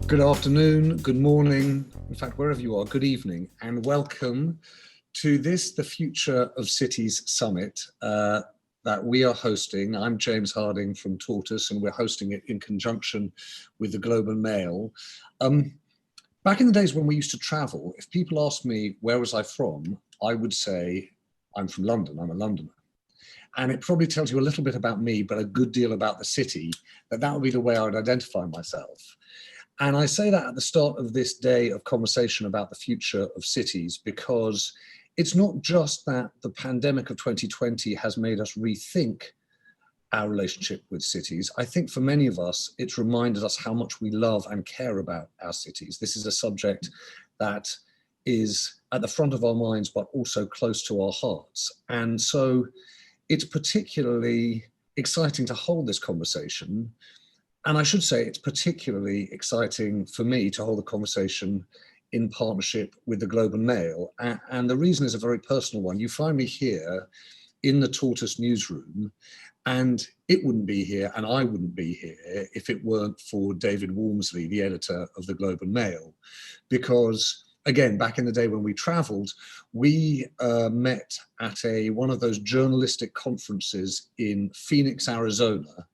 Good afternoon, good morning, in fact, wherever you are, good evening, and welcome to this, the Future of Cities Summit that we are hosting. I'm James Harding from Tortoise, and we're hosting it in conjunction with the Globe and Mail. Back in the days when we used to travel, if people asked me where was I from, I would say, I'm from London, I'm a Londoner. And it probably tells you a little bit about me, but a good deal about the city, that would be the way I would identify myself. And I say that at the start of this day of conversation about the future of cities, because it's not just that the pandemic of 2020 has made us rethink our relationship with cities. I think for many of us, it's reminded us how much we love and care about our cities. This is a subject that is at the front of our minds, but also close to our hearts. And so it's particularly exciting to hold this conversation. And I should say it's particularly exciting for me to hold a conversation in partnership with the Globe and Mail. And the reason is a very personal one. You find me here in the Tortoise newsroom, and it wouldn't be here and I wouldn't be here if it weren't for David Walmsley, the editor of the Globe and Mail. Because again, back in the day when we traveled, we met at one of those journalistic conferences in Phoenix, Arizona,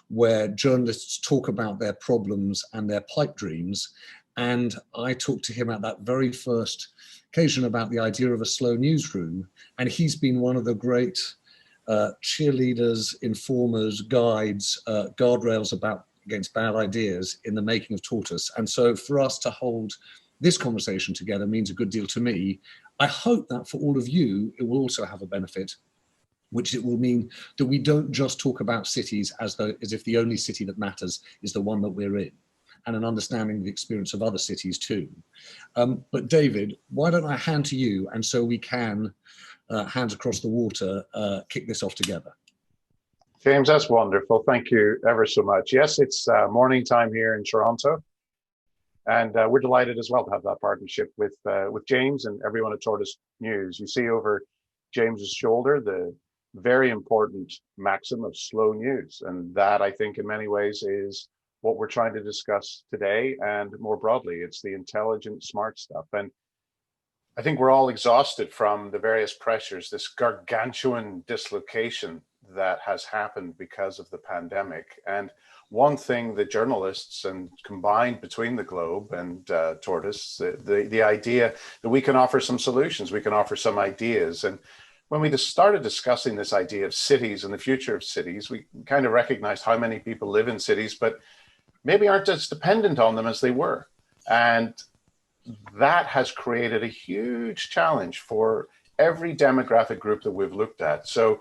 where journalists talk about their problems and their pipe dreams. And I talked to him at that very first occasion about the idea of a slow newsroom. And he's been one of the great cheerleaders, informers, guides, guardrails against bad ideas in the making of Tortoise. And so for us to hold this conversation together means a good deal to me. I hope that for all of you, it will also have a benefit, which it will mean that we don't just talk about cities as if the only city that matters is the one that we're in, and an understanding of the experience of other cities too. But David, why don't I hand to you, and so we can, hands across the water, kick this off together. James, that's wonderful. Thank you ever so much. Yes, it's morning time here in Toronto. And we're delighted as well to have that partnership with James and everyone at Tortoise News. You see over James's shoulder the very important maxim of slow news. And that, I think, in many ways is what we're trying to discuss today. And more broadly, it's the intelligent, smart stuff. And I think we're all exhausted from the various pressures, this gargantuan dislocation that has happened because of the pandemic. And one thing that journalists, and combined between the Globe and Tortoise, the idea that we can offer some solutions, we can offer some ideas. And when we just started discussing this idea of cities and the future of cities, we kind of recognized how many people live in cities, but maybe aren't as dependent on them as they were. And that has created a huge challenge for every demographic group that we've looked at. So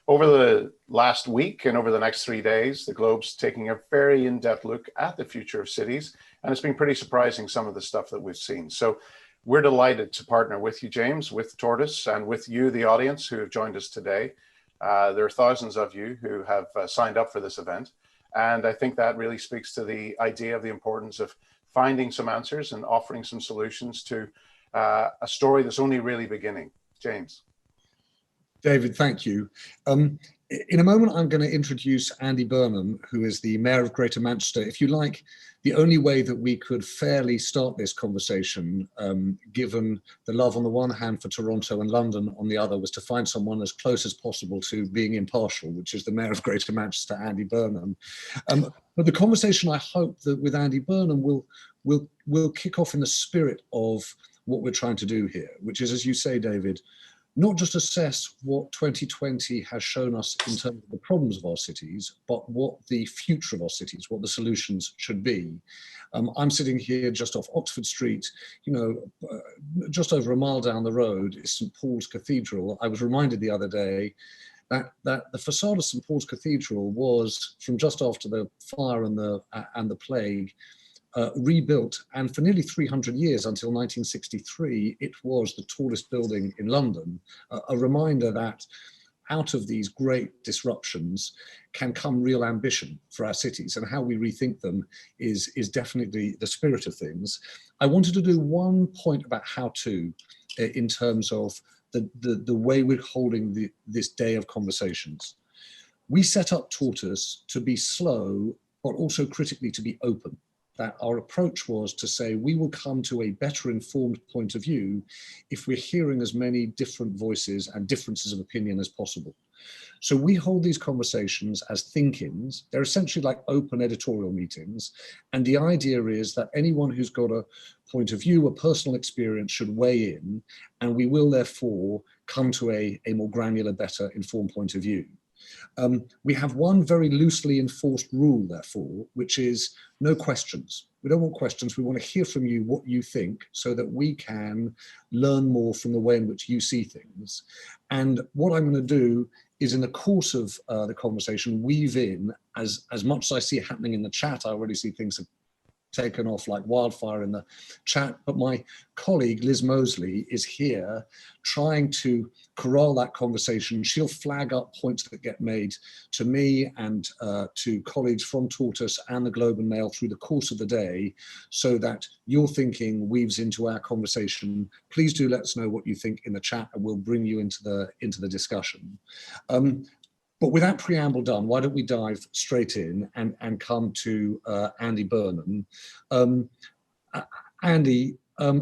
over the last week and over the next 3 days, the Globe's taking a very in-depth look at the future of cities. And it's been pretty surprising, some of the stuff that we've seen. So we're delighted to partner with you, James, with Tortoise, and with you, the audience, who have joined us today. There are thousands of you who have signed up for this event. And I think that really speaks to the idea of the importance of finding some answers and offering some solutions to a story that's only really beginning. James. David, thank you. In a moment, I'm going to introduce Andy Burnham, who is the Mayor of Greater Manchester. If you like, the only way that we could fairly start this conversation, given the love on the one hand for Toronto and London on the other, was to find someone as close as possible to being impartial, which is the Mayor of Greater Manchester, Andy Burnham. But the conversation, I hope, that with Andy Burnham will kick off in the spirit of what we're trying to do here, which is, as you say, David, not just assess what 2020 has shown us in terms of the problems of our cities, but what the future of our cities, what the solutions should be. I'm sitting here just off Oxford Street, just over a mile down the road is St. Paul's Cathedral. I was reminded the other day that the facade of St. Paul's Cathedral was, from just after the fire and the plague, rebuilt, and for nearly 300 years, until 1963, it was the tallest building in London. A reminder that out of these great disruptions can come real ambition for our cities, and how we rethink them is definitely the spirit of things. I wanted to do one point about how to, in terms of the way we're holding this day of conversations. We set up Tortoise to be slow, but also critically to be open. that our approach was to say we will come to a better informed point of view if we're hearing as many different voices and differences of opinion as possible. So we hold these conversations as think-ins. They're essentially like open editorial meetings. And the idea is that anyone who's got a point of view, a personal experience should weigh in, and we will therefore come to a more granular, better informed point of view. We have one very loosely enforced rule, therefore, which is no questions. We don't want questions. We want to hear from you what you think so that we can learn more from the way in which you see things. And what I'm going to do is in the course of the conversation, weave in, as much as I see happening in the chat, I already see things have taken off like wildfire in the chat, but my colleague Liz Mosley is here trying to corral that conversation. She'll flag up points that get made to me and to colleagues from Tortoise and the Globe and Mail through the course of the day, so that your thinking weaves into our conversation. Please do let us know what you think in the chat, and we'll bring you into the discussion. But with that preamble done, why don't we dive straight in and come to Andy Burnham. Andy,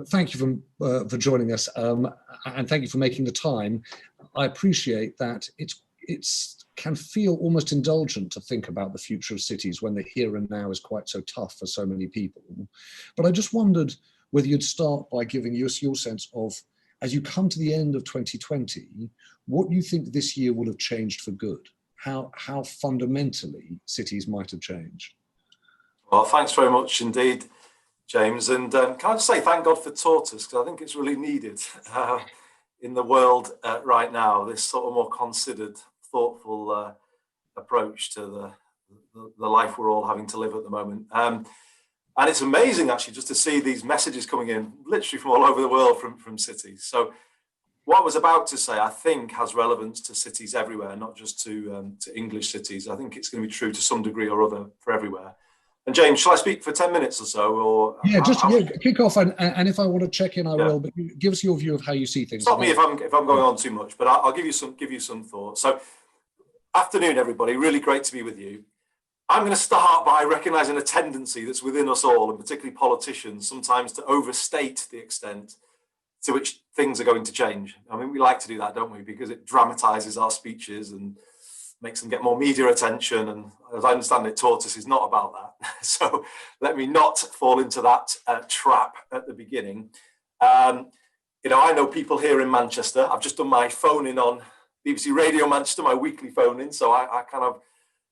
thank you for joining us, and thank you for making the time. I appreciate that it's can feel almost indulgent to think about the future of cities when the here and now is quite so tough for so many people. But I just wondered whether you'd start by giving us your sense of, as you come to the end of 2020, what you think this year will have changed for good, how fundamentally cities might have changed. Well, thanks very much indeed, James. And can I just say thank God for Tortoise, because I think it's really needed in the world right now, this sort of more considered, thoughtful approach to the life we're all having to live at the moment. And it's amazing, actually, just to see these messages coming in, literally from all over the world from cities. So what I was about to say, I think, has relevance to cities everywhere, not just to English cities. I think it's going to be true to some degree or other for everywhere. And James, shall I speak for 10 minutes or so? Or yeah, kick off, and if I want to check in, I will. But give us your view of how you see things. Stop me if I'm going on too much, but I'll give you some thoughts. So, afternoon, everybody. Really great to be with you. I'm going to start by recognising a tendency that's within us all, and particularly politicians, sometimes to overstate the extent to which things are going to change. I mean, we like to do that, don't we? Because it dramatises our speeches and makes them get more media attention. And as I understand it, Tortoise is not about that. So let me not fall into that trap at the beginning. I know people here in Manchester. I've just done my phone-in on BBC Radio Manchester, my weekly phone-in. So I kind of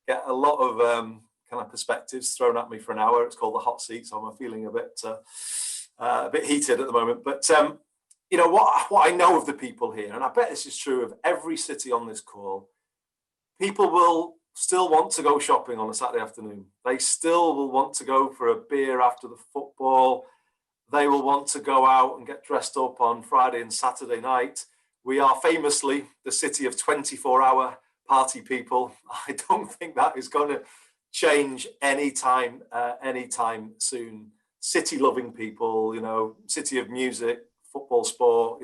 get a lot of kind of perspectives thrown at me for an hour. It's called the hot seat, so I'm feeling a bit heated at the moment. But what I know of the people here, and I bet this is true of every city on this call, people will still want to go shopping on a Saturday afternoon. They still will want to go for a beer after the football. They will want to go out and get dressed up on Friday and Saturday night. We are famously the city of 24-hour party people. I don't think that is going to change anytime soon. City-loving people, city of music, football, sport,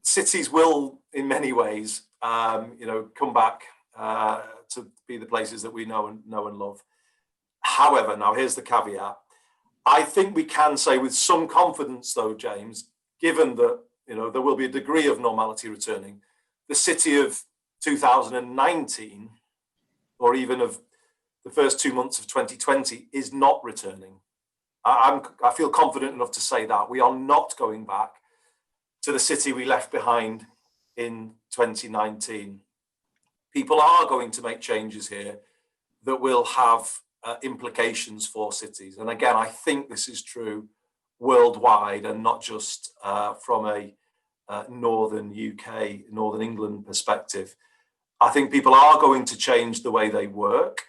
cities will, in many ways, come back to be the places that we know and love. However, now here's the caveat. I think we can say with some confidence, though, James, given that there will be a degree of normality returning, the city of 2019, or even of the first 2 months of 2020, is not returning. I feel confident enough to say that we are not going back to the city we left behind in 2019. People are going to make changes here that will have implications for cities. And again, I think this is true worldwide and not just from a northern UK, northern England perspective. I think people are going to change the way they work.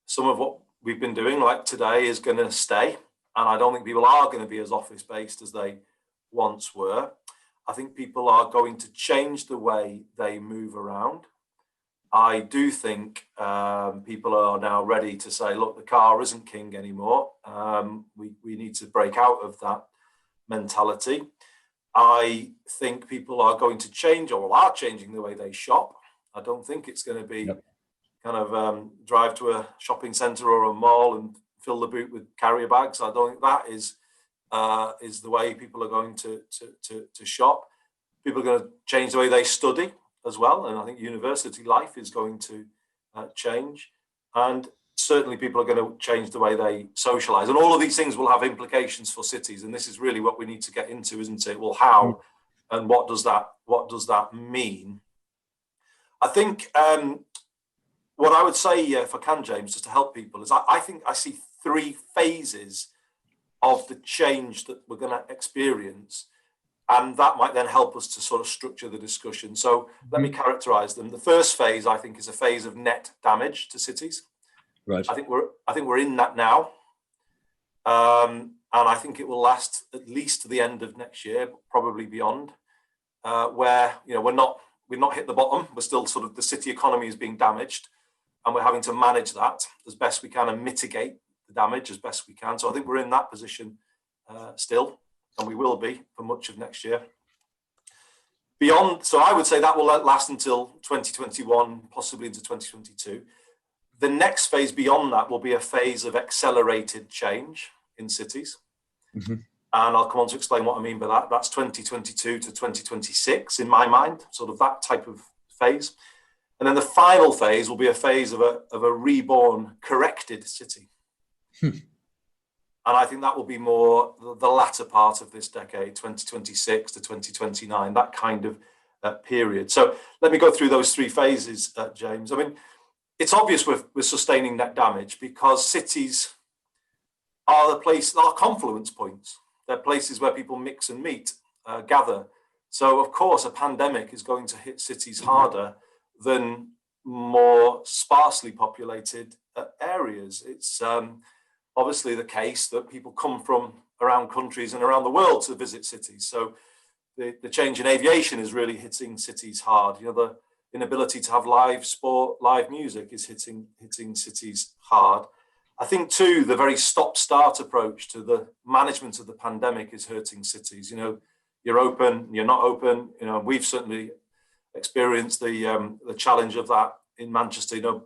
Some of what we've been doing, like today, is going to stay. And I don't think people are going to be as office-based as they once were. I think people are going to change the way they move around. I do think people are now ready to say, look, the car isn't king anymore. We need to break out of that mentality. I think people are going to change, or are changing, the way they shop. I don't think it's going to be kind of drive to a shopping centre or a mall and fill the boot with carrier bags. I don't think that is the way people are going to shop. People are going to change the way they study as well, and I think university life is going to change, and certainly people are going to change the way they socialize, and all of these things will have implications for cities, and this is really what we need to get into, isn't it? Well, how and what does that mean? I think what I would say, if I can, James, just to help people, is I think I see three phases of the change that we're going to experience, and that might then help us to sort of structure the discussion. So let me characterize them. The first phase, I think, is a phase of net damage to cities. Right. I think we're in that now, and I think it will last at least to the end of next year, probably beyond, where we've not hit the bottom. We're still sort of, the city economy is being damaged, and we're having to manage that as best we can and mitigate the damage as best we can. So I think we're in that position still, and we will be for much of next year. Beyond, so I would say that will last until 2021, possibly into 2022. The next phase beyond that will be a phase of accelerated change in cities. Mm-hmm. And I'll come on to explain what I mean by that. That's 2022 to 2026 in my mind, sort of that type of phase. And then the final phase will be a phase of a reborn, corrected city. And I think that will be more the latter part of this decade, 2026 to 2029, that kind of period. So let me go through those three phases, James. I mean, it's obvious we're sustaining net damage because cities are confluence points. They're places where people mix and meet, gather. So, of course, a pandemic is going to hit cities harder than more sparsely populated areas. It's obviously the case that people come from around countries and around the world to visit cities. So the change in aviation is really hitting cities hard. The inability to have live sport, live music is hitting cities hard. I think too, the very stop-start approach to the management of the pandemic is hurting cities. You're open, you're not open. We've certainly experienced the challenge of that in Manchester.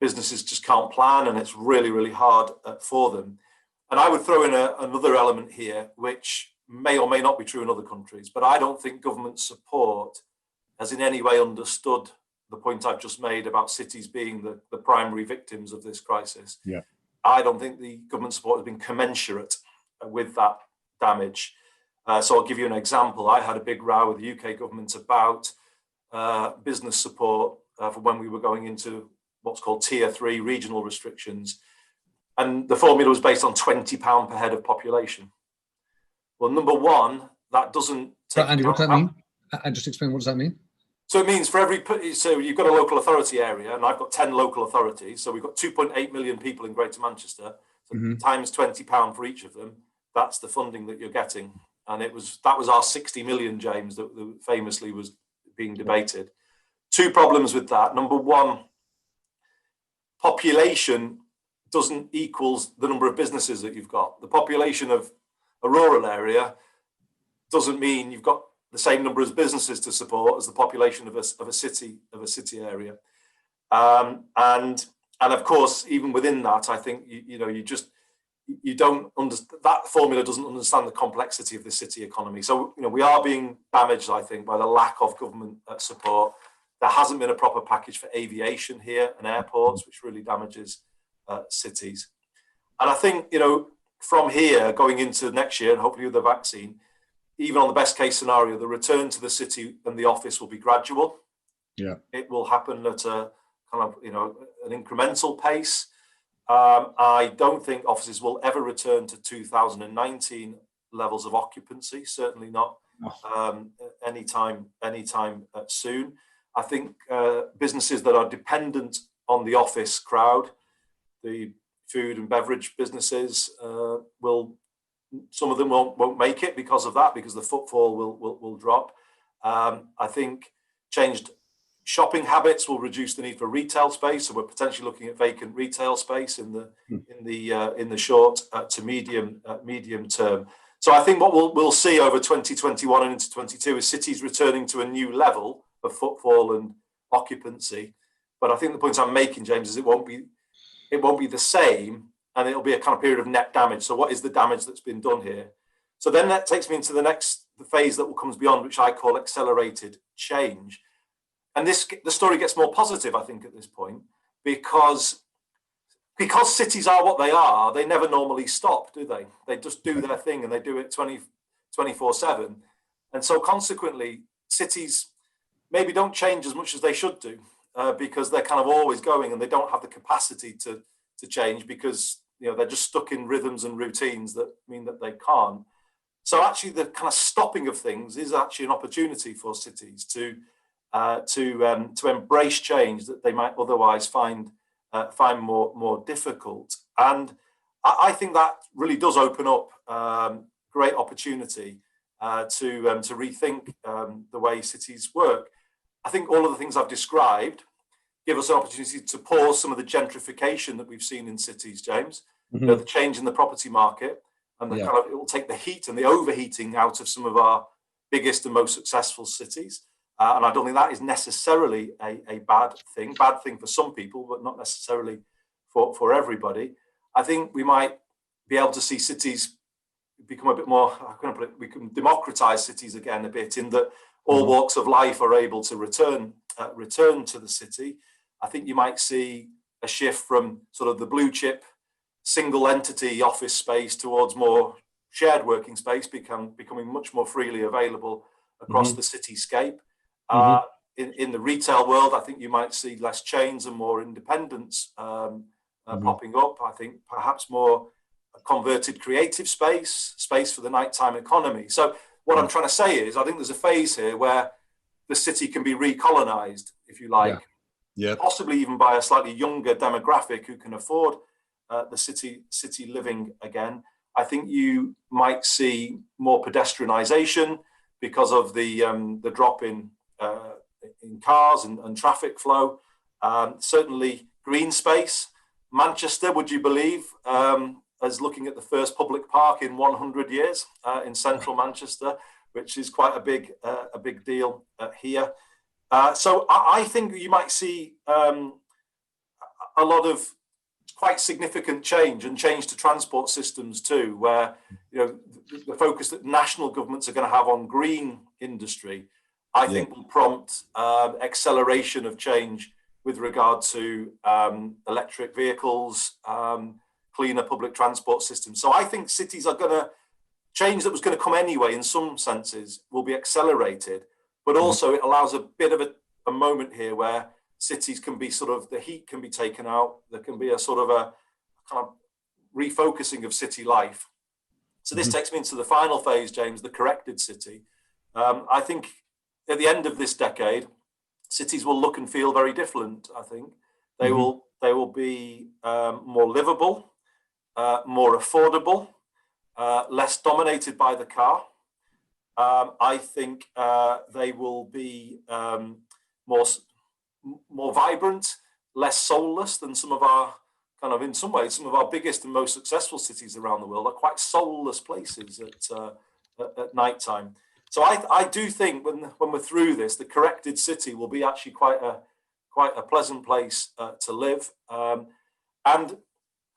Businesses just can't plan, and it's really, really hard for them. And I would throw in another element here, which may or may not be true in other countries, but I don't think government support has in any way understood the point I've just made about cities being the primary victims of this crisis. Yeah. I don't think the government support has been commensurate with that damage. So I'll give you an example. I had a big row with the UK government about business support for when we were going into what's called tier 3 regional restrictions. And the formula was based on £20 per head of population. Well, number one, that doesn't take... Andy, what does that mean? And just explain, what does that mean? So it means so you've got a local authority area, and I've got 10 local authorities. So we've got 2.8 million people in Greater Manchester. So times £20 for each of them, that's the funding that you're getting. And that was our 60 million, James, that famously was being debated. Two problems with that. Number one, population doesn't equals the number of businesses that you've got. The population of a rural area doesn't mean you've got the same number of businesses to support as the population of a city area. And of course, even within that, I think you don't understand, that formula doesn't understand the complexity of the city economy. So we are being damaged, I think, by the lack of government support. There hasn't been a proper package for aviation here and airports, which really damages cities. And I think, from here going into next year and hopefully with the vaccine, even on the best case scenario, the return to the city and the office will be gradual. Yeah, it will happen at a kind of, an incremental pace. I don't think offices will ever return to 2019 levels of occupancy, certainly not anytime soon. I think businesses that are dependent on the office crowd, the food and beverage businesses, some of them won't make it because of that, because the footfall will drop. I think changed shopping habits will reduce the need for retail space, so we're potentially looking at vacant retail space in the short to medium term. So I think what we'll see over 2021 and into 2022 is cities returning to a new level of footfall and occupancy. But I think the point I'm making, James, is it won't be the same and it'll be a kind of period of net damage. So what is the damage that's been done here? So then that takes me into the phase that comes beyond, which I call accelerated change. And the story gets more positive, I think, at this point, because cities are what they are, they never normally stop, do they? They just do their thing, and they do it 24/7. And so consequently, cities maybe don't change as much as they should do, because they're kind of always going, and they don't have the capacity to change, because they're just stuck in rhythms and routines that mean that they can't. So actually, the kind of stopping of things is actually an opportunity for cities to embrace change that they might otherwise find more difficult. And I think that really does open up great opportunity to rethink the way cities work. I think all of the things I've described give us an opportunity to pause some of the gentrification that we've seen in cities, James. Mm-hmm. The change in the property market, and it will take the heat and the overheating out of some of our biggest and most successful cities. And I don't think that is necessarily a bad thing. Bad thing for some people, but not necessarily for everybody. I think we might be able to see cities become a bit more, how can I put it, we can democratize cities again a bit, in that all walks of life are able to return to the city. I think you might see a shift from sort of the blue chip single entity office space towards more shared working space, becoming much more freely available across the cityscape. In the retail world, I think you might see less chains and more independence popping up. I think perhaps more converted creative space for the nighttime economy. So what I'm trying to say is, I think there's a phase here where the city can be recolonized, if you like, possibly even by a slightly younger demographic who can afford the city living again. I think you might see more pedestrianization because of the drop in cars and traffic flow. Certainly green space. Manchester, would you believe, as looking at the first public park in 100 years in central Manchester, which is quite a big deal here. So I think you might see a lot of quite significant change to transport systems too, where the focus that national governments are going to have on green industry, I think will prompt acceleration of change with regard to electric vehicles, cleaner public transport systems. So I think cities are going to change that was going to come anyway in some senses will be accelerated, but also it allows a bit of a moment here where cities can be sort of, the heat can be taken out. There can be a sort of a kind of refocusing of city life. So this takes me into the final phase, James, the corrected city. I think at the end of this decade, cities will look and feel very different. I think they will be more livable, more affordable, less dominated by the car. I think they will be more vibrant, less soulless than some of our kind of, in some ways, some of our biggest and most successful cities around the world are quite soulless places at night time. So I do think when we're through this, the corrected city will be actually quite a pleasant place to live. And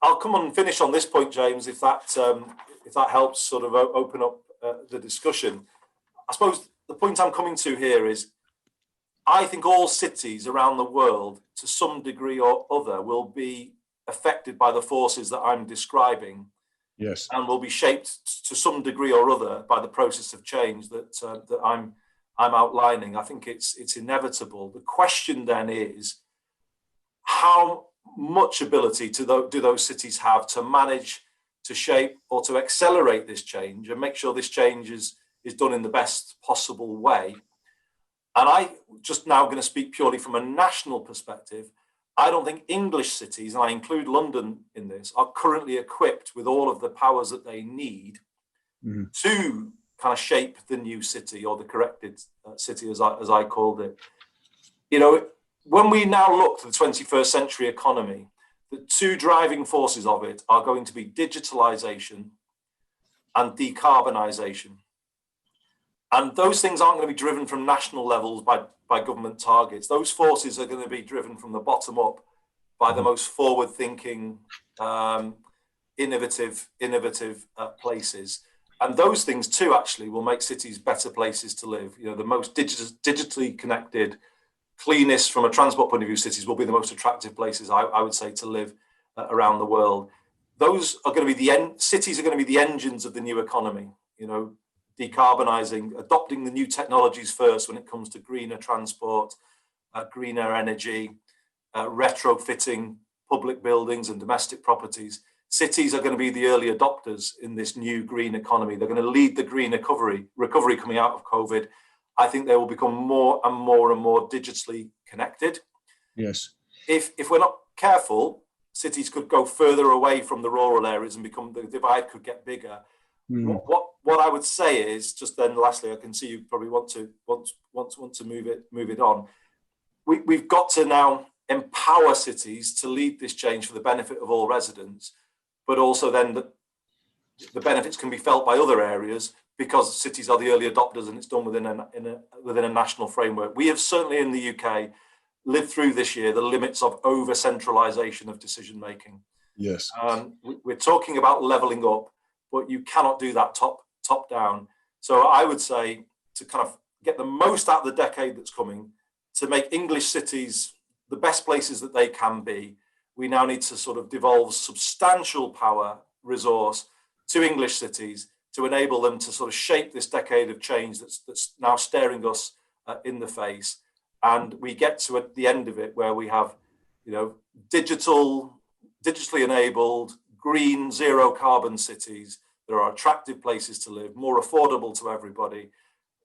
I'll come on and finish on this point, James, if that helps sort of open up the discussion. I suppose the point I'm coming to here is, I think all cities around the world, to some degree or other, will be affected by the forces that I'm describing. Yes. And will be shaped to some degree or other by the process of change that I'm outlining. I think it's inevitable. The question then is, how much ability do those cities have to manage, to shape, or to accelerate this change and make sure this change is done in the best possible way? And I just now going to speak purely from a national perspective. I don't think English cities, and I include London in this, are currently equipped with all of the powers that they need to kind of shape the new city, or the corrected city, as I called it. When we now look to the 21st century economy, the two driving forces of it are going to be digitalization and decarbonisation. And those things aren't going to be driven from national levels by government targets. Those forces are going to be driven from the bottom up by the most forward-thinking innovative places. And those things too actually will make cities better places to live. You know, the most digitally connected, cleanest from a transport point of view cities will be the most attractive places, I would say, to live around the world. Those are going to be cities are going to be the engines of the new economy, you know, decarbonising, adopting the new technologies first when it comes to greener transport, greener energy, retrofitting public buildings and domestic properties. Cities are going to be the early adopters in this new green economy. They're going to lead the green recovery coming out of COVID. I think they will become more and more and more digitally connected. Yes. If we're not careful, cities could go further away from the rural areas and the divide could get bigger. What I would say is, just then lastly, I can see you probably want to move it on. We've got to now empower cities to lead this change for the benefit of all residents, but also then the benefits can be felt by other areas because cities are the early adopters and it's done within a national framework. We have certainly in the UK lived through this year the limits of over-centralisation of decision making. Yes. We're talking about levelling up, but you cannot do that top down. So I would say to kind of get the most out of the decade that's coming, to make English cities the best places that they can be, we now need to sort of devolve substantial power resource to English cities to enable them to sort of shape this decade of change that's now staring us in the face. And we get to at the end of it where we have, you know, digitally enabled, green, zero carbon cities that are attractive places to live, more affordable to everybody,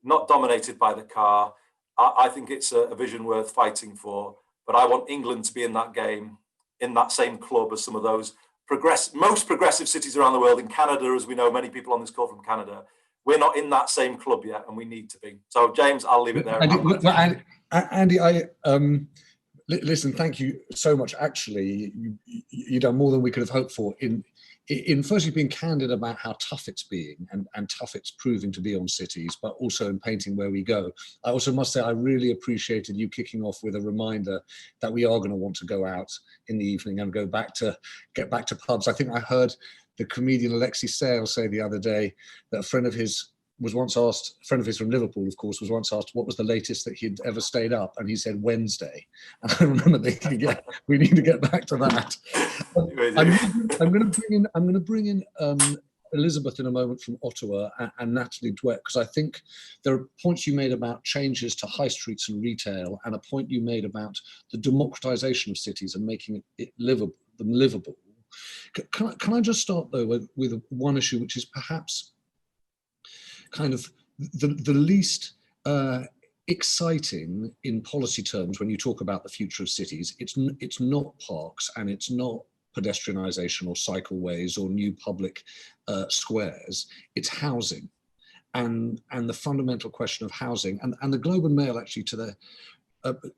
not dominated by the car. I think it's a vision worth fighting for, but I want England to be in that game, in that same club as some of those most progressive cities around the world. In Canada, as we know, many people on this call from Canada, we're not in that same club yet, and we need to be. So, James, I'll leave it there. Andy, listen, thank you so much. Actually, you've done more than we could have hoped for in firstly being candid about how tough it's being and tough it's proving to be on cities, but also in painting where we go. I also must say I really appreciated you kicking off with a reminder that we are going to want to go out in the evening and get back to pubs. I think I heard the comedian Alexi Sale say the other day that a friend of his from Liverpool, of course, was once asked what was the latest that he'd ever stayed up, and he said Wednesday. And I remember thinking, yeah, we need to get back to that. I'm going to bring in Elizabeth in a moment from Ottawa and Natalie Dweck, because I think there are points you made about changes to high streets and retail, and a point you made about the democratization of cities and making it livable. Can I just start though with one issue, which is perhaps kind of the least exciting in policy terms when you talk about the future of cities. It's not parks and it's not pedestrianisation or cycleways or new public squares. It's housing and the fundamental question of housing. And the Globe and Mail actually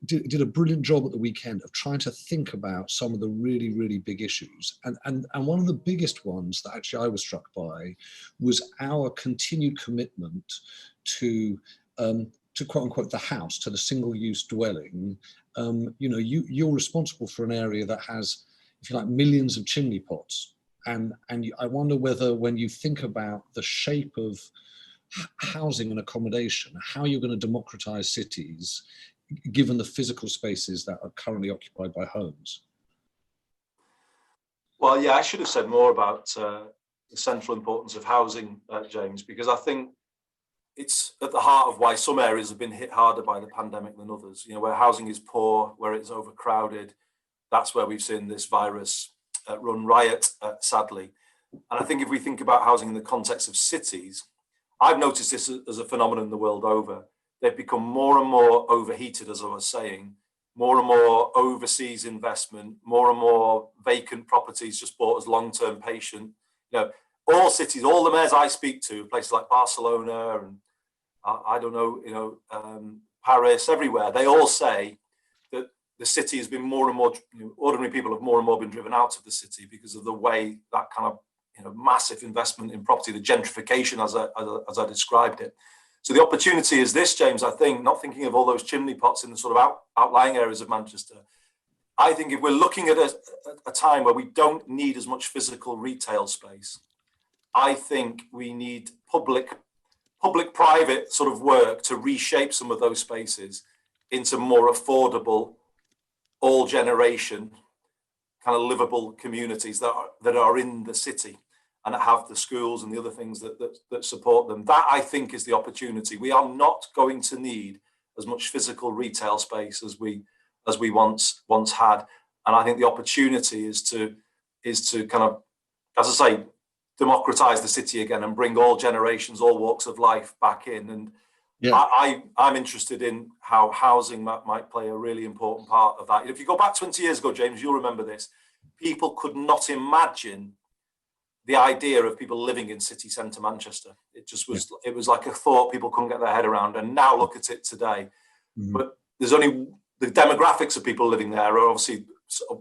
did a brilliant job at the weekend of trying to think about some of the really, really big issues. And one of the biggest ones that actually I was struck by was our continued commitment to quote unquote the house, to the single-use dwelling. You're responsible for an area that has, if you like, millions of chimney pots. And I wonder whether when you think about the shape of housing and accommodation, how you're going to democratize cities, given the physical spaces that are currently occupied by homes. Well, yeah, I should have said more about the central importance of housing, James, because I think it's at the heart of why some areas have been hit harder by the pandemic than others. You know, where housing is poor, where it's overcrowded, that's where we've seen this virus run riot, sadly. And I think if we think about housing in the context of cities, I've noticed this as a phenomenon the world over. They've become more and more overheated, as I was saying, more and more overseas investment, more and more vacant properties just bought as long-term patient. You know, all cities, all the mayors I speak to, places like Barcelona and Paris, everywhere, they all say that the city has been more and more, ordinary people have more and more been driven out of the city because of the way that kind of, massive investment in property, the gentrification as I described it. So the opportunity is this, James, I think, not thinking of all those chimney pots in the sort of outlying areas of Manchester. I think if we're looking at a time where we don't need as much physical retail space, I think we need public-private sort of work to reshape some of those spaces into more affordable, all-generation, kind of livable communities that are in the city and that have the schools and the other things that support them. That, I think, is the opportunity. We are not going to need as much physical retail space as we once had, and I think the opportunity is to kind of, as I say, democratize the city again and bring all generations, all walks of life back in. And yeah. I'm interested in how housing might play a really important part of that. If you go back 20 years ago, James, you'll remember this. People could not imagine the idea of people living in city centre Manchester. It just was, It was like a thought people couldn't get their head around. And now look at it today. Mm-hmm. But there's only, the demographics of people living there are obviously,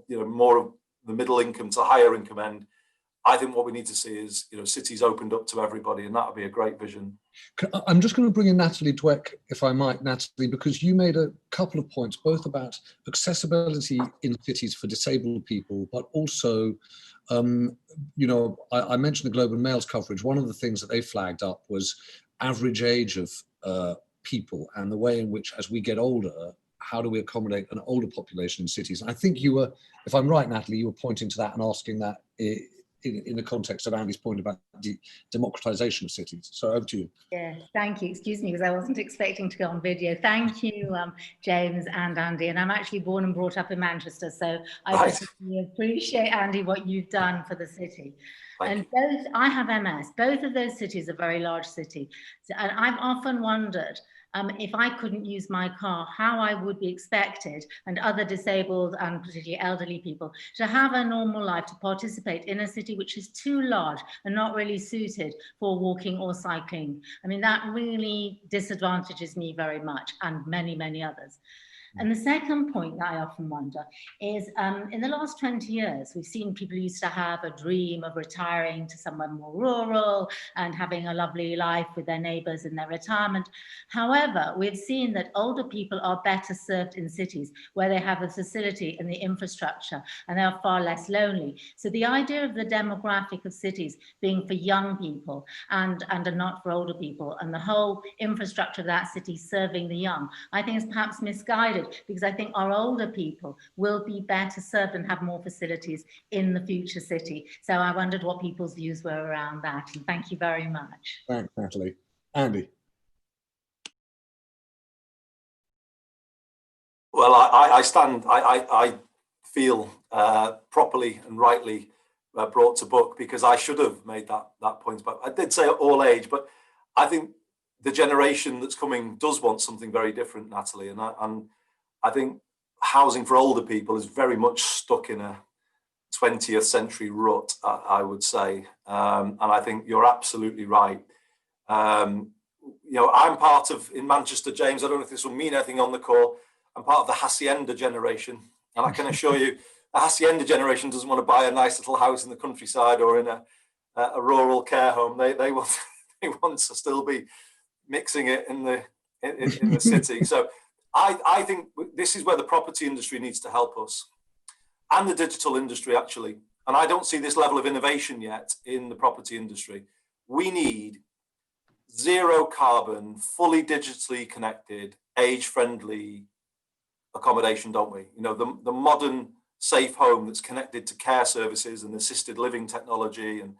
more of the middle income to higher income end. I think what we need to see is, cities opened up to everybody, and that would be a great vision. I'm just going to bring in Natalie Dweck, if I might, Natalie, because you made a couple of points, both about accessibility in cities for disabled people, but also, I mentioned the Globe and Mail's coverage. One of the things that they flagged up was average age of people and the way in which, as we get older, how do we accommodate an older population in cities? And I think you were, if I'm right, Natalie, you were pointing to that and asking that in the context of Andy's point about the democratization of cities. So over to you. Yeah, thank you. Excuse me, because I wasn't expecting to go on video. Thank you, James and Andy. And I'm actually born and brought up in Manchester, so I really appreciate, Andy, what you've done for the city. And both, I have MS. Both of those cities are very large cities. And I've often wondered, if I couldn't use my car, how I would be expected, and other disabled and particularly elderly people, to have a normal life, to participate in a city which is too large and not really suited for walking or cycling. I mean, that really disadvantages me very much, and many, many others. And the second point that I often wonder is, in the last 20 years, we've seen people who used to have a dream of retiring to somewhere more rural and having a lovely life with their neighbours in their retirement. However, we've seen that older people are better served in cities where they have the facility and the infrastructure, and they are far less lonely. So the idea of the demographic of cities being for young people and not for older people, and the whole infrastructure of that city serving the young, I think is perhaps misguided, because I think our older people will be better served and have more facilities in the future city. So I wondered what people's views were around that. And thank you very much. Thanks, Natalie. Andy. Well, I feel properly and rightly brought to book, because I should have made that point. But I did say all age, but I think the generation that's coming does want something very different, Natalie. And I think housing for older people is very much stuck in a 20th century rut, I would say. And I think you're absolutely right. I'm part of, in Manchester, James, I don't know if this will mean anything on the call, I'm part of the Hacienda generation. And I can assure you, the Hacienda generation doesn't want to buy a nice little house in the countryside or in a rural care home. They want to still be mixing it in the city. So I think this is where the property industry needs to help us, and the digital industry, actually. And I don't see this level of innovation yet in the property industry. We need zero carbon, fully digitally connected, age-friendly accommodation, don't we? The modern safe home that's connected to care services and assisted living technology, and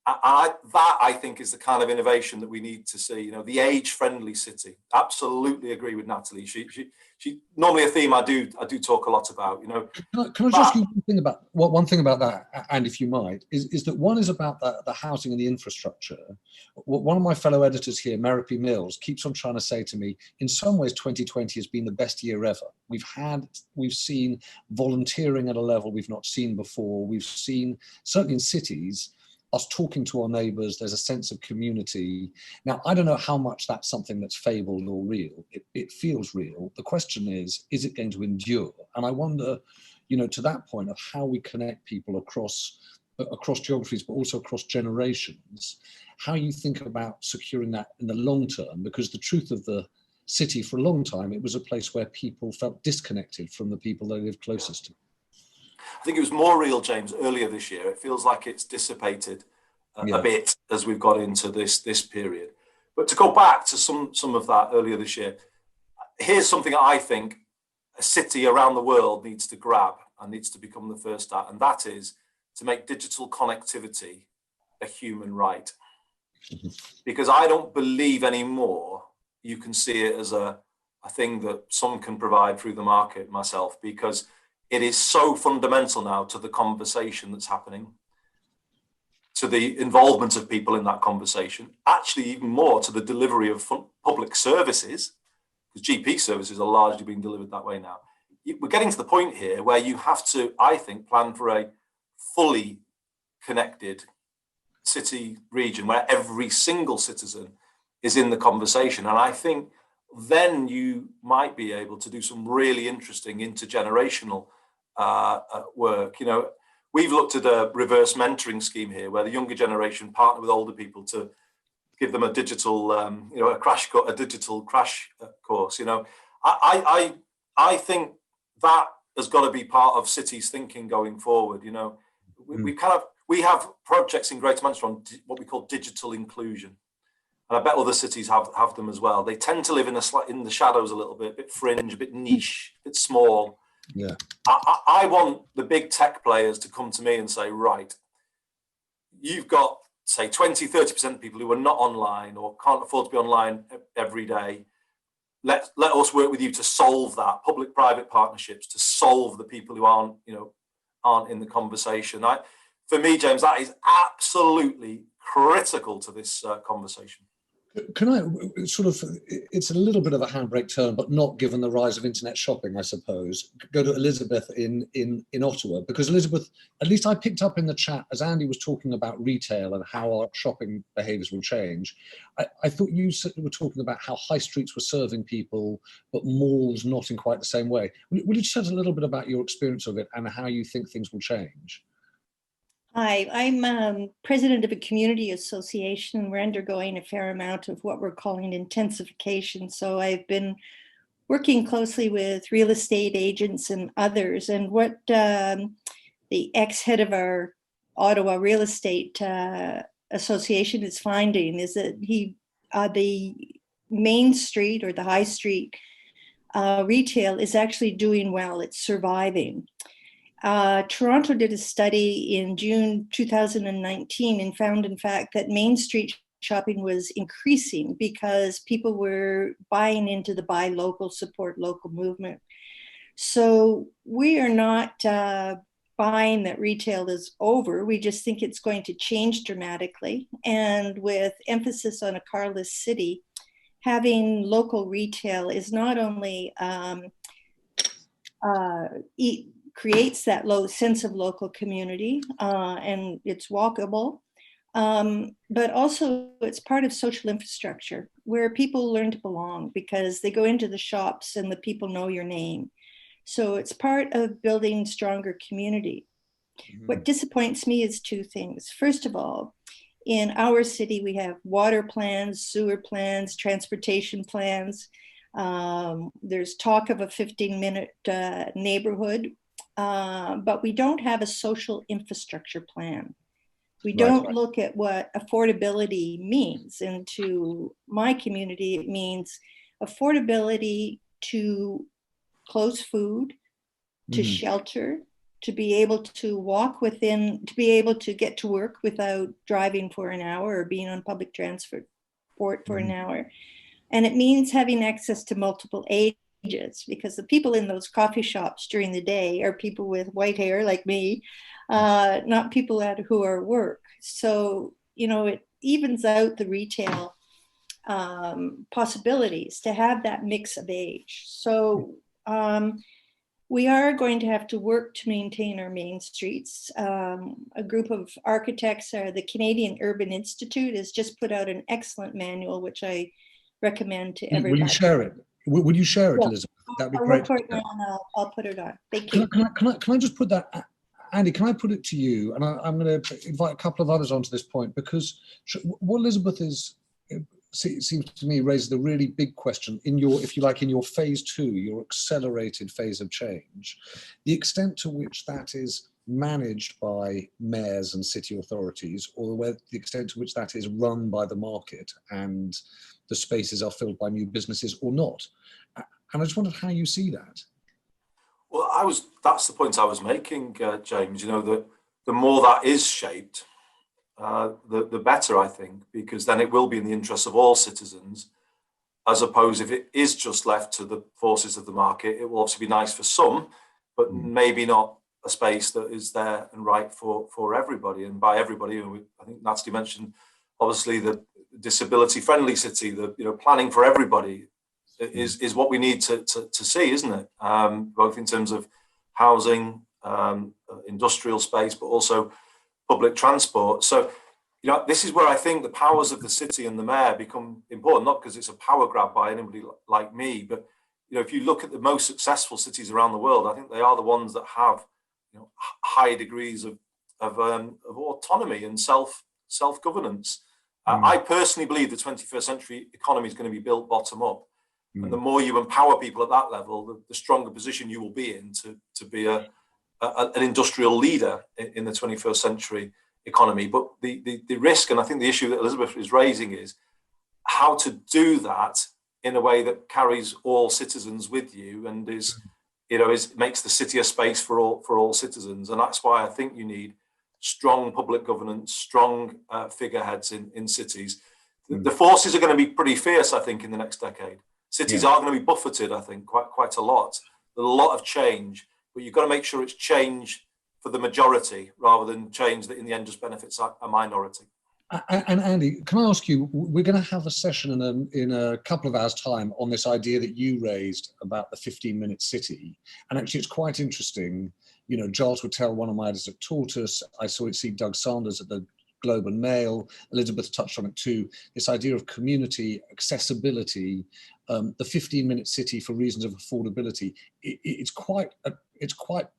that I think is the kind of innovation that we need to see. The age-friendly city. Absolutely agree with Natalie. She normally a theme I do talk a lot about. Can I just ask you one thing about that, and if you might, is that one is about the housing and the infrastructure. One of my fellow editors here, Merrippy Mills, keeps on trying to say to me, in some ways 2020 has been the best year ever. We've seen volunteering at a level we've not seen before. We've seen, certainly in cities, us talking to our neighbours. There's a sense of community. Now, I don't know how much that's something that's fabled or real. It feels real. The question is it going to endure? And I wonder, to that point of how we connect people across geographies, but also across generations, how you think about securing that in the long term, because the truth of the city for a long time, it was a place where people felt disconnected from the people they lived closest to. I think it was more real, James, earlier this year. It feels like it's dissipated a bit as we've got into this period. But to go back to some of that earlier this year, here's something I think a city around the world needs to grab and needs to become the first at, and that is to make digital connectivity a human right. Because I don't believe anymore you can see it as a thing that some can provide through the market, myself, because it is so fundamental now to the conversation that's happening, to the involvement of people in that conversation, actually even more to the delivery of public services, because GP services are largely being delivered that way now. We're getting to the point here where you have to, I think, plan for a fully connected city region where every single citizen is in the conversation. And I think then you might be able to do some really interesting intergenerational work. You know, we've looked at a reverse mentoring scheme here where the younger generation partner with older people to give them a digital, a digital crash course. You know, I think that has got to be part of cities' thinking going forward. You know, we have projects in Greater Manchester on what we call digital inclusion, and I bet other cities have them as well. They tend to live in the shadows a little bit fringe, a bit niche, a bit small. Yeah, I want the big tech players to come to me and say, right, you've got, say, 20-30% of people who are not online or can't afford to be online every day. Let us work with you to solve that. Public-private partnerships to solve the people who aren't in the conversation. For me, James, that is absolutely critical to this conversation. Can I sort of, it's a little bit of a handbrake turn, but not given the rise of internet shopping, I suppose, go to Elizabeth in Ottawa, because Elizabeth, at least I picked up in the chat as Andy was talking about retail and how our shopping behaviours will change. I thought you were talking about how high streets were serving people, but malls not in quite the same way. Will you tell us a little bit about your experience of it and how you think things will change? Hi, I'm president of a community association. We're undergoing a fair amount of what we're calling intensification. So I've been working closely with real estate agents and others. And what the ex-head of our Ottawa Real Estate Association is finding is that the Main Street or the High Street retail is actually doing well. It's surviving. Toronto did a study in June 2019 and found, in fact, that Main Street shopping was increasing because people were buying into the buy local, support local movement. So we are not buying that retail is over. We just think it's going to change dramatically. And with emphasis on a carless city, having local retail is not only creates that low sense of local community and it's walkable, but also it's part of social infrastructure where people learn to belong because they go into the shops and the people know your name. So it's part of building stronger community. Mm-hmm. What disappoints me is two things. First of all, in our city, we have water plans, sewer plans, transportation plans. There's talk of a 15-minute neighborhood. But we don't have a social infrastructure plan. We don't look at what affordability means. And to my community, it means affordability to close food, to shelter, to be able to walk within, to be able to get to work without driving for an hour or being on public transport for an hour. And it means having access to multiple ages, because the people in those coffee shops during the day are people with white hair like me, not people who are work. So, you know, it evens out the retail possibilities to have that mix of age. So we are going to have to work to maintain our main streets. A group of architects, the Canadian Urban Institute, has just put out an excellent manual, which I recommend to everybody. Will you share it? Would you share it, Yeah. Elizabeth? That'd be great. I'll put it on. Thank you. Can I just put that, Andy, can I put it to you? And I'm going to invite a couple of others onto this point, because what Elizabeth is seems to me raises the really big question in your, if you like, in your phase 2, your accelerated phase of change, the extent to which that is managed by mayors and city authorities, or the extent to which that is run by the market and the spaces are filled by new businesses or not. And I just wondered how you see that. Well, that's the point I was making, James, that the more that is shaped, the better, I think, because then it will be in the interest of all citizens, as opposed if it is just left to the forces of the market. It will obviously be nice for some, but maybe not a space that is there and right for everybody. And by everybody, I think Natalie mentioned, obviously, the disability-friendly city, the planning for everybody is what we need to see, isn't it? Both in terms of housing, industrial space, but also public transport. So, this is where I think the powers of the city and the mayor become important, not because it's a power grab by anybody like me, but if you look at the most successful cities around the world, I think they are the ones that have high degrees of autonomy and self-governance. I personally believe the 21st century economy is going to be built bottom up. And the more you empower people at that level, the stronger position you will be in to be an industrial leader in the 21st century economy. But the risk, and I think the issue that Elizabeth is raising, is how to do that in a way that carries all citizens with you and makes the city a space for all citizens. And that's why I think you need strong public governance, strong figureheads in cities. The forces are going to be pretty fierce, I think, in the next decade. Cities are going to be buffeted, I think, quite a lot. There's a lot of change, but you've got to make sure it's change for the majority rather than change that in the end just benefits a minority. And Andy, can I ask you, we're going to have a session in a couple of hours' time on this idea that you raised about the 15-minute city. And actually, it's quite interesting. Giles Whittell, one of my editors, taught us. I saw it, see Doug Sanders at the Globe and Mail. Elizabeth touched on it too. This idea of community accessibility, the 15-minute city for reasons of affordability. It's quite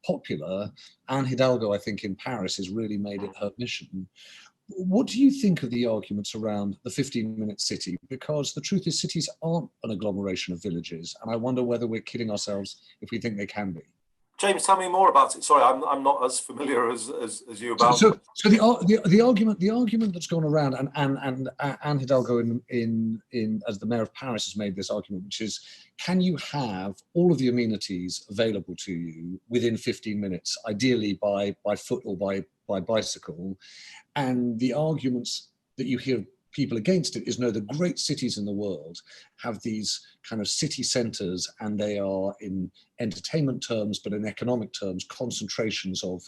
popular. Anne Hidalgo, I think, in Paris has really made it her mission. What do you think of the arguments around the 15-minute city? Because the truth is, cities aren't an agglomeration of villages, and I wonder whether we're kidding ourselves if we think they can be. James, tell me more about it. Sorry, I'm not as familiar as you about. So the argument that's gone around, and Anne Hidalgo in as the mayor of Paris has made this argument, which is, can you have all of the amenities available to you within 15 minutes, ideally by foot or by bicycle? And the arguments that you hear people against it is, no, the great cities in the world have these kind of city centres, and they are, in entertainment terms, but in economic terms, concentrations of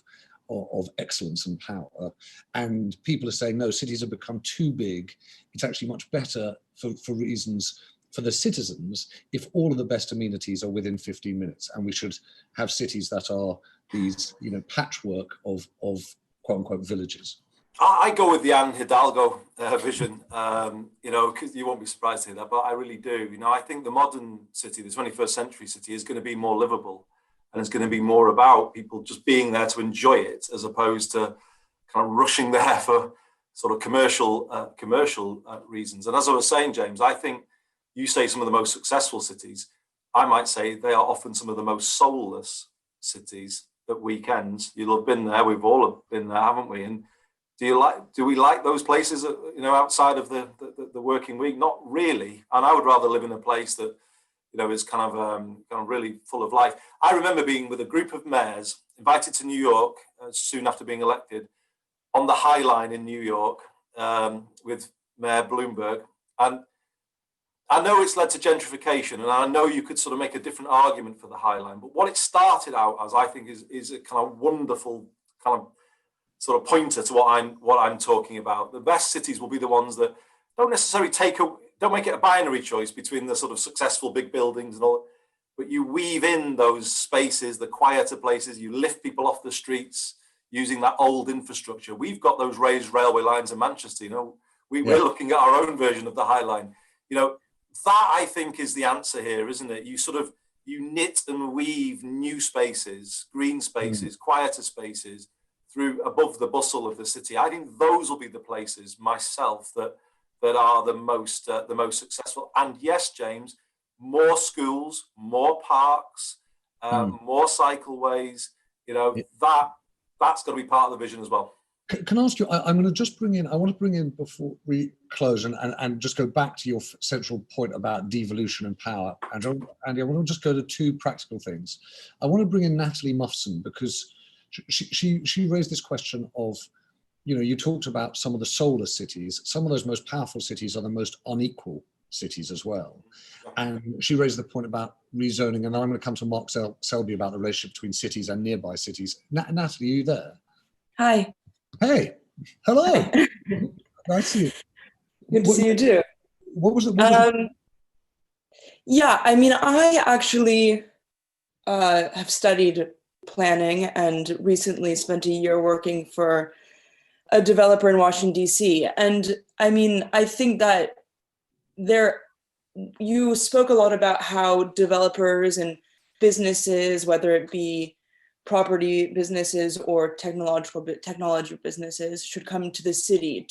excellence and power. And people are saying, no, cities have become too big. It's actually much better for reasons for the citizens if all of the best amenities are within 15 minutes. And we should have cities that are these, patchwork of quote unquote villages. I go with the Anne Hidalgo vision, because you won't be surprised to hear that, but I really do. I think the modern city, the 21st century city, is going to be more livable, and it's going to be more about people just being there to enjoy it, as opposed to kind of rushing there for sort of commercial reasons. And as I was saying, James, I think you say some of the most successful cities. I might say they are often some of the most soulless cities at weekends. You'll have been there. We've all been there, haven't we? And do we like those places, outside of the working week? Not really. And I would rather live in a place that, is kind of really full of life. I remember being with a group of mayors invited to New York soon after being elected, on the High Line in New York, with Mayor Bloomberg. And I know it's led to gentrification, and I know you could sort of make a different argument for the High Line. But what it started out as, I think, is a kind of wonderful kind of sort of pointer to what I'm talking about. The best cities will be the ones that don't necessarily don't make it a binary choice between the sort of successful big buildings and all, but you weave in those spaces, the quieter places. You lift people off the streets using that old infrastructure. We've got those raised railway lines in Manchester. We're looking at our own version of the High Line. That, I think, is the answer here, isn't it? You knit and weave new spaces, green spaces, quieter spaces, through above the bustle of the city. I think those will be the places myself that that are the most successful. And yes, James, more schools, more parks, more cycleways. That's going to be part of the vision as well. Can I ask you, I'm going to just bring in, I want to bring in before we close and just go back to your central point about devolution and power. And Andy, I want to just go to two practical things. I want to bring in Natalie Muffson because she raised this question of, you talked about some of the solar cities. Some of those most powerful cities are the most unequal cities as well. And she raised the point about rezoning, and I'm going to come to Mark Selby about the relationship between cities and nearby cities. Natalie, are you there? Hi. Hey, hello. Hi. Nice to see you. Good to see you too. What was it? Yeah, I mean, I actually have studied planning and recently spent a year working for a developer in Washington, D.C. And I mean, I think that you spoke a lot about how developers and businesses, whether it be property businesses or technology businesses, should come to the city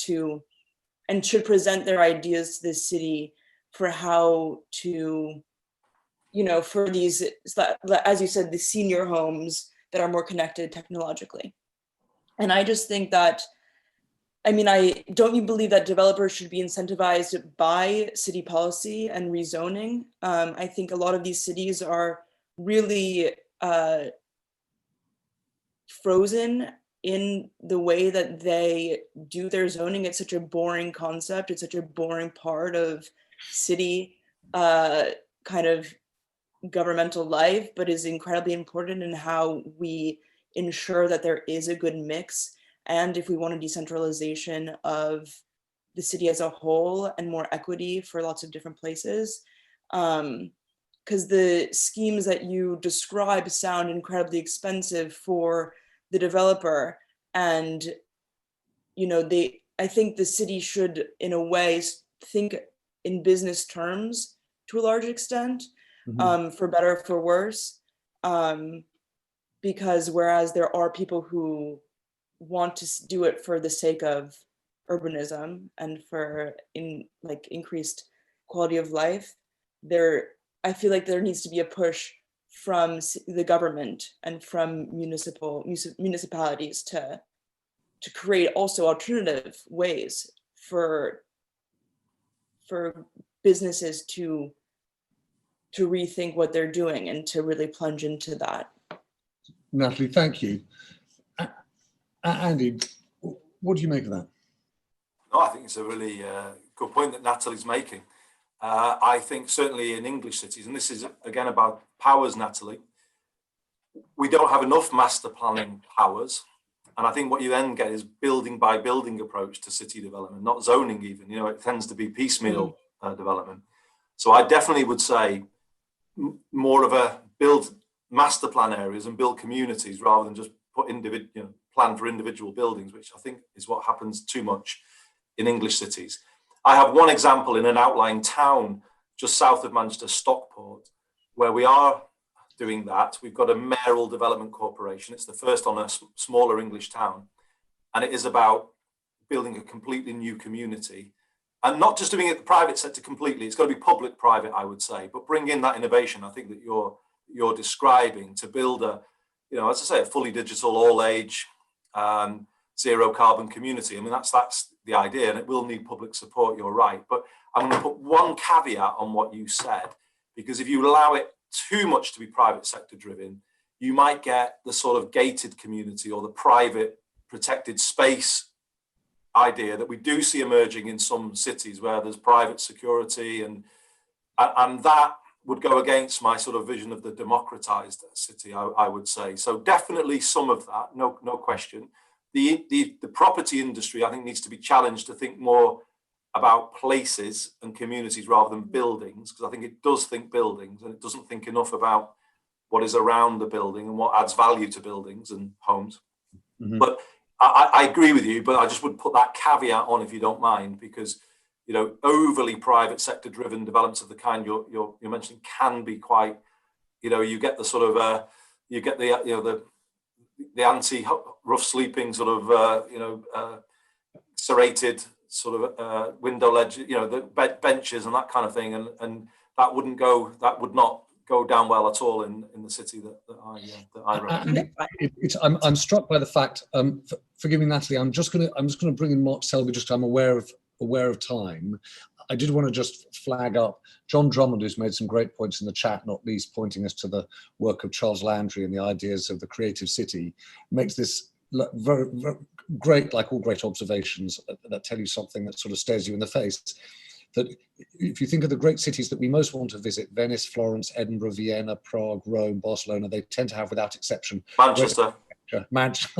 and should present their ideas to the city for how to, for these, as you said, the senior homes that are more connected technologically. And I just think that, don't you believe that developers should be incentivized by city policy and rezoning? I think a lot of these cities are really frozen in the way that they do their zoning. It's such a boring concept. It's such a boring part of city kind of governmental life, but is incredibly important in how we ensure that there is a good mix. And if we want a decentralization of the city as a whole and more equity for lots of different places, because the schemes that you describe sound incredibly expensive for the developer. And, I think the city should, in a way, think in business terms to a large extent, for better or for worse. Because whereas there are people who want to do it for the sake of urbanism and for increased quality of life, I feel like there needs to be a push from the government and from municipalities to create also alternative ways for businesses to rethink what they're doing and to really plunge into that. Natalie, thank you. Andy, what do you make of that? No, I think it's a really good point that Natalie's making. I think certainly in English cities, and this is again about powers, Natalie, we don't have enough master planning powers. And I think what you then get is building by building approach to city development, not zoning even, it tends to be piecemeal development. So I definitely would say more of a build master plan areas and build communities rather than just put plan for individual buildings, which I think is what happens too much in English cities. I have one example in an outlying town just south of Manchester, Stockport, where we are doing that. We've got a mayoral development corporation. It's the first on a smaller English town. And it is about building a completely new community and not just doing it the private sector completely. It's got to be public-private, I would say, but bring in that innovation I think that you're describing to build a, as I say, a fully digital, all-age, zero carbon community. I mean, that's the idea, and it will need public support, you're right. But I'm going to put one caveat on what you said, because if you allow it too much to be private sector driven, you might get the sort of gated community or the private protected space idea that we do see emerging in some cities where there's private security, and that would go against my sort of vision of the democratized city, I would say. So definitely some of that, no question. The property industry, I think, needs to be challenged to think more about places and communities rather than buildings, because I think it does think buildings and it doesn't think enough about what is around the building and what adds value to buildings and homes. Mm-hmm. But I agree with you, but I just would put that caveat on, if you don't mind, because overly private sector driven developments of the kind you're mentioning can be quite, you get the sort of you get the anti rough sleeping sort of serrated sort of window ledge, the benches and that kind of thing, and that would not go down well at all in the city that I represent. I'm struck by the fact. Forgive me, Natalie. I'm just going to bring in Mark Selby. Just I'm aware of time. I did want to just flag up John Drummond, who's made some great points in the chat, not least pointing us to the work of Charles Landry and the ideas of the creative city. Makes this very, very great, like all great observations that tell you something that sort of stares you in the face. That if you think of the great cities that we most want to visit, Venice, Florence, Edinburgh, Vienna, Prague, Rome, Barcelona, they tend to have, without exception, Manchester.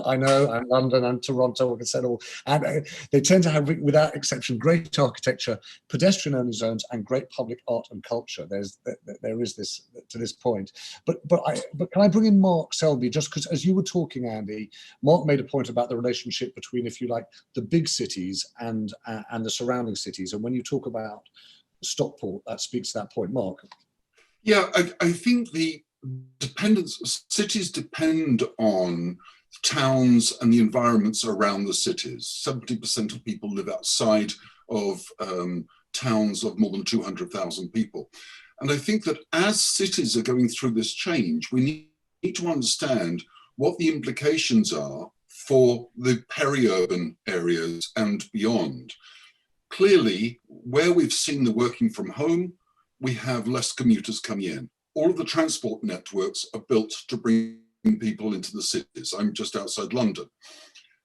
I know, and London and Toronto, and they tend to have, without exception, great architecture, pedestrian-only zones, and great public art and culture. There is this to this point. But can I bring in Mark Selby, just because as you were talking, Andy, Mark made a point about the relationship between, if you like, the big cities and the surrounding cities. And when you talk about Stockport, that speaks to that point. Mark. Yeah, I think cities depend on towns and the environments around the cities. 70% of people live outside of towns of more than 200,000 people. And I think that as cities are going through this change, we need to understand what the implications are for the peri-urban areas and beyond. Clearly, where we've seen the working from home, we have less commuters coming in. All of the transport networks are built to bring people into the cities. I'm just outside London.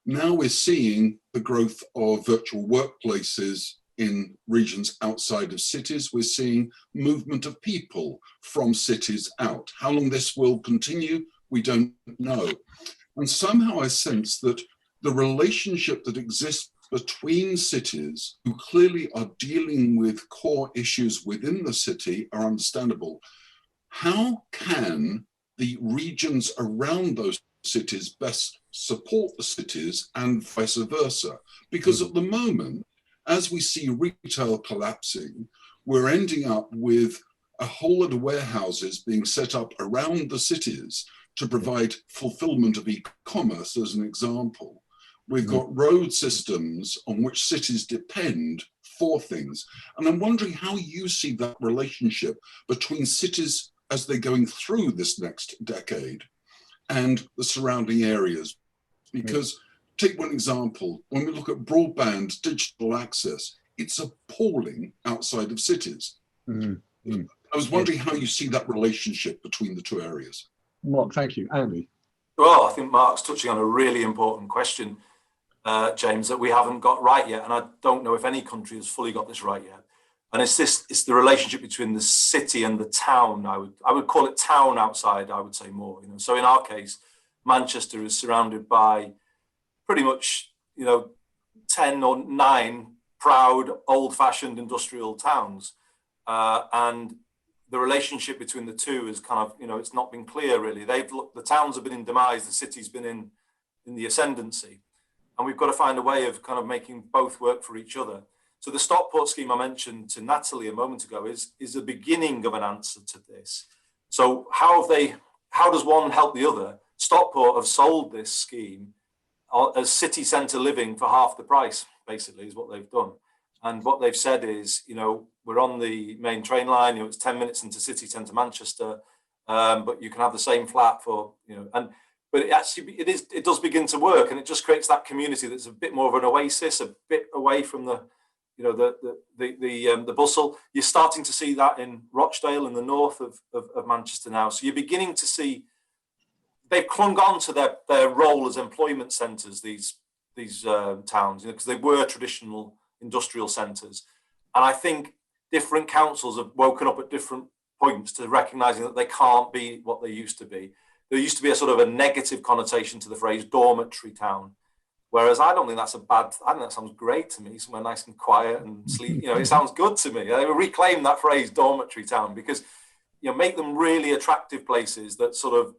Now we're seeing the growth of virtual workplaces in regions outside of cities. We're seeing movement of people from cities out. How long this will continue, we don't know. And somehow I sense that the relationship that exists between cities, who clearly are dealing with core issues within the city, are understandable. How can the regions around those cities best support the cities and vice versa? Because at the moment, as we see retail collapsing, we're ending up with a whole lot of warehouses being set up around the cities to provide fulfillment of e-commerce, as an example. We've got road systems on which cities depend for things. And I'm wondering how you see that relationship between cities as they're going through this next decade and the surrounding areas. Because take one example, when we look at broadband digital access, it's appalling outside of cities. I was wondering how you see that relationship between the two areas. Mark, thank you. Andy. Well, I think Mark's touching on a really important question, James, that we haven't got right yet. And I don't know if any country has fully got this right yet. And it's the relationship between the city and the town. I would call it town outside, I would say more. So in our case, Manchester is surrounded by pretty much, 10 or 9 proud, old-fashioned industrial towns. And the relationship between the two is kind of, it's not been clear really. The towns have been in demise, the city's been in the ascendancy. And we've got to find a way of kind of making both work for each other. So the Stockport scheme I mentioned to Natalie a moment ago is the beginning of an answer to this. So how does one help the other? Stockport have sold this scheme as city centre living for half the price, basically, is what they've done. And what they've said is, we're on the main train line, it's 10 minutes into city centre Manchester, but you can have the same flat for, but it does begin to work, and it just creates that community that's a bit more of an oasis, a bit away from the bustle. You're starting to see that in Rochdale in the north of Manchester now. So you're beginning to see they've clung on to their role as employment centres, these towns, because they were traditional industrial centres. And I think different councils have woken up at different points to recognising that they can't be what they used to be. There used to be a sort of a negative connotation to the phrase dormitory town. Whereas I don't think that's I think that sounds great to me, somewhere nice and quiet and sleep. It sounds good to me. I reclaim that phrase dormitory town because, make them really attractive places that sort of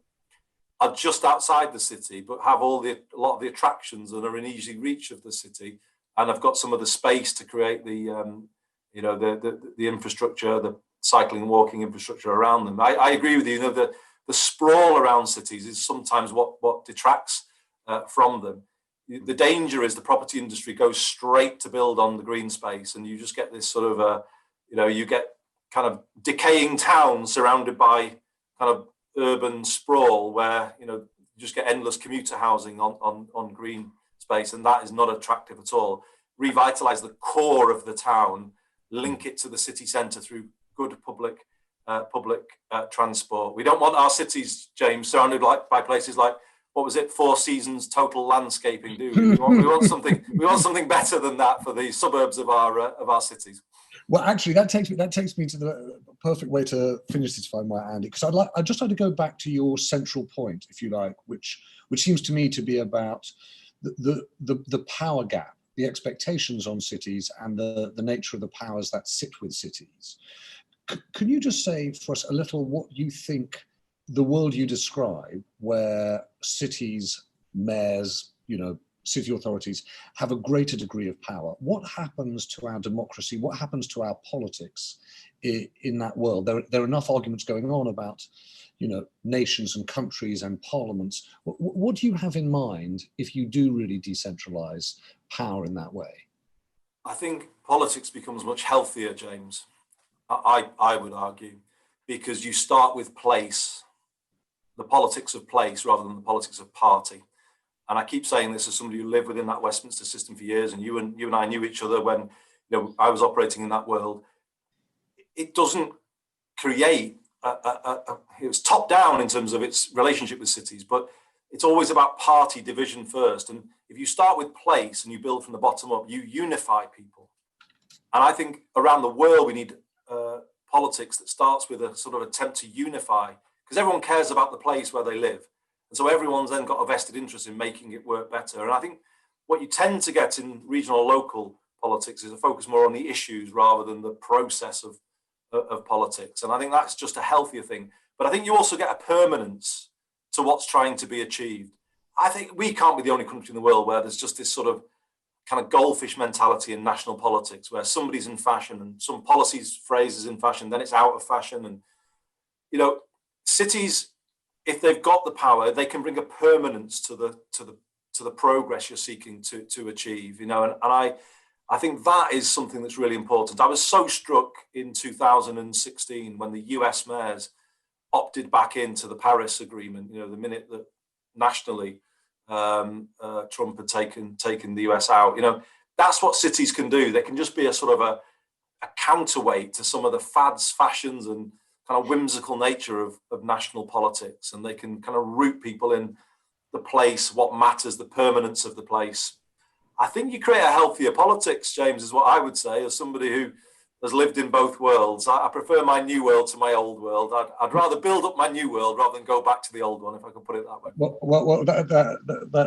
are just outside the city, but have a lot of the attractions and are in easy reach of the city, and have got some of the space to create the infrastructure, the cycling and walking infrastructure around them. I agree with you. The sprawl around cities is sometimes what detracts from them. the danger is the property industry goes straight to build on the green space, and you just get this sort of you get kind of decaying towns surrounded by kind of urban sprawl where you just get endless commuter housing on green space, and that is not attractive at all. Revitalize the core of the town, link it to the city centre through good public transport. We don't want our cities, James, surrounded by places like, what was it, Four Seasons total landscaping, do we? We want something better than that for the suburbs of our cities. Well, actually, that takes me to the perfect way to finish this, if I might, Andy, because I'd just like to go back to your central point, if you like, which seems to me to be about the power gap, the expectations on cities, and the nature of the powers that sit with cities. Can you just say for us a little what you think the world you describe, where cities, mayors, city authorities have a greater degree of power, what happens to our democracy? What happens to our politics in that world? There are enough arguments going on about, nations and countries and parliaments. What do you have in mind if you do really decentralize power in that way? I think politics becomes much healthier, James. I would argue, because you start with place, the politics of place, rather than the politics of party. And I keep saying this as somebody who lived within that Westminster system for years, and you and I knew each other when I was operating in that world. It doesn't create it's top down in terms of its relationship with cities, but it's always about party division first. And if you start with place and you build from the bottom up, you unify people. And I think around the world we need politics that starts with a sort of attempt to unify, because everyone cares about the place where they live. And so everyone's then got a vested interest in making it work better. And I think what you tend to get in regional or local politics is a focus more on the issues rather than the process of politics. And I think that's just a healthier thing. But I think you also get a permanence to what's trying to be achieved. I think we can't be the only country in the world where there's just this sort of kind of goldfish mentality in national politics, where somebody's in fashion and some policies phrase is in fashion, then it's out of fashion. And, cities, if they've got the power, they can bring a permanence to the progress you're seeking to achieve, and I think that is something that's really important. I was so struck in 2016 when the US mayors opted back into the Paris Agreement, the minute that nationally Trump had taken the US out. That's what cities can do. They can just be a sort of a counterweight to some of the fads, fashions, and kind of whimsical nature of national politics, and they can kind of root people in the place, what matters, the permanence of the place. I think you create a healthier politics, James, is what I would say, as somebody who has lived in both worlds. I prefer my new world to my old world. I'd rather build up my new world rather than go back to the old one, if I could put it that way. Well,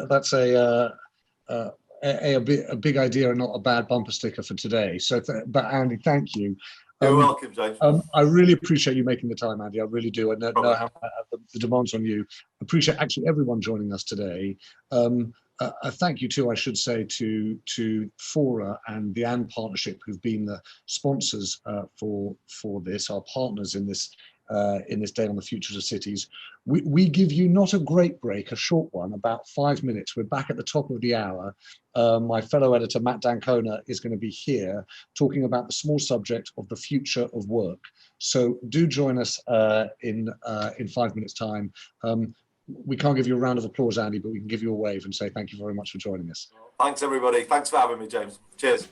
that's a big idea and not a bad bumper sticker for today. So, but Andy, thank you. You're welcome, James. I really appreciate you making the time, Andy. I really do. I know how the demands on you. I appreciate actually everyone joining us today. A thank you too, I should say, to Fora and the AND Partnership, who've been the sponsors for this, our partners in this day on the futures of cities. We give you not a great break, a short one, about 5 minutes. We're back at the top of the hour. My fellow editor, Matt Dancona, is going to be here talking about the small subject of the future of work. So do join us in 5 minutes' time. We can't give you a round of applause, Andy, but we can give you a wave and say thank you very much for joining us. Thanks, everybody. Thanks for having me, James. Cheers.